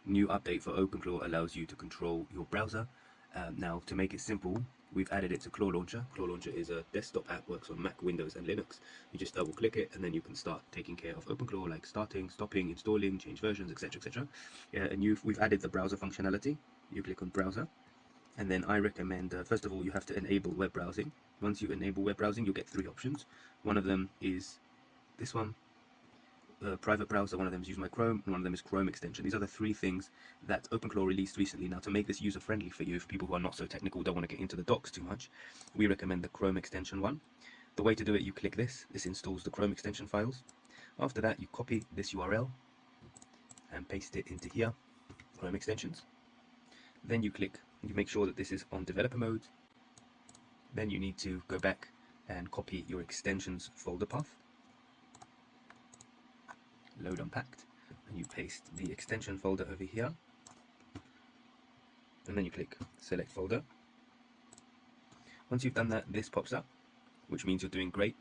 new update for OpenClaw allows you to control your browser. Now, to make it simple, we've added it to Claw Launcher. Claw Launcher is a desktop app, works on Mac, Windows, and Linux. You just double click it, and then you can start taking care of OpenClaw, like starting, stopping, installing, change versions, etc., etc. And we've added the browser functionality. You click on Browser, and then I recommend, first of all, you have to enable web browsing. Once you enable web browsing, you'll get 3 options. One of them is this one, private browser, one of them is use my Chrome, and one of them is Chrome extension. These are the 3 things that OpenClaw released recently. Now, to make this user friendly for you, for people who are not so technical, don't want to get into the docs too much, we recommend the Chrome extension one. The way to do it, you click this installs the Chrome extension files. After that, you copy this URL and paste it into here, Chrome extensions. Then you make sure that this is on developer mode. Then you need to go back and copy your extensions folder path. Load unpacked, and you paste the extension folder over here, and then you click select folder. Once you've done that, this pops up, which means you're doing great.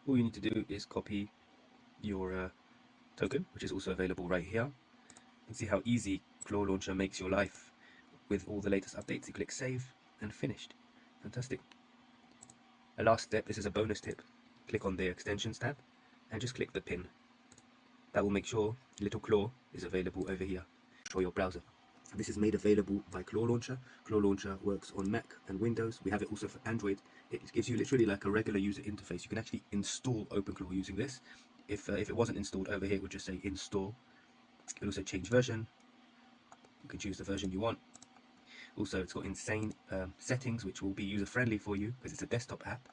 All you need to do is copy your token, which is also available right here, and see how easy Claw Launcher makes your life with all the latest updates. You click save and finished. Fantastic. A last step, this is a bonus tip, click on the extensions tab and just click the pin. That will make sure little Claw is available over here for your browser. This is made available by Claw Launcher. Claw Launcher works on Mac and Windows. We have it also for Android. It gives you literally like a regular user interface. You can actually install OpenClaw using this. If it wasn't installed over here, it would just say install. It will also change version. You can choose the version you want. Also, it's got insane settings, which will be user friendly for you because it's a desktop app.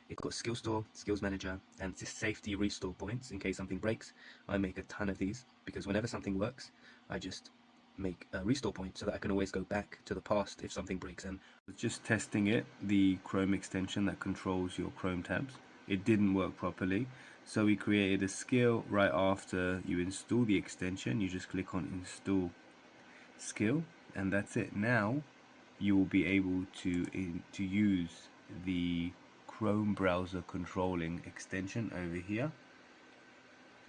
It's got skill store, skills manager, and safety restore points in case something breaks. I make a ton of these because whenever something works, I just make a restore point so that I can always go back to the past if something breaks. And just testing it, the Chrome extension that controls your Chrome tabs, it didn't work properly. So we created a skill right after you install the extension. You just click on install skill, and that's it. Now you will be able to use the Chrome browser controlling extension over here.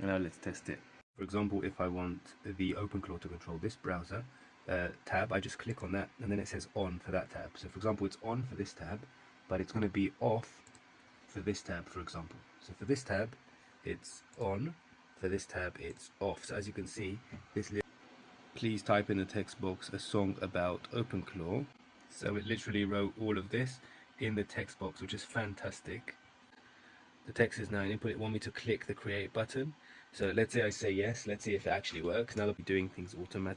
And now let's test it. For example, if I want the OpenClaw to control this browser tab, I just click on that, and then it says on for that tab. So for example, it's on for this tab, but it's going to be off for this tab, for example. So for this tab, it's on. For this tab, it's off. So as you can see, this please type in the text box a song about OpenClaw. So it literally wrote all of this in the text box, which is fantastic. The text is now input. It wants me to click the create button. So let's say I say yes. Let's see if it actually works. Now they'll be doing things automatically.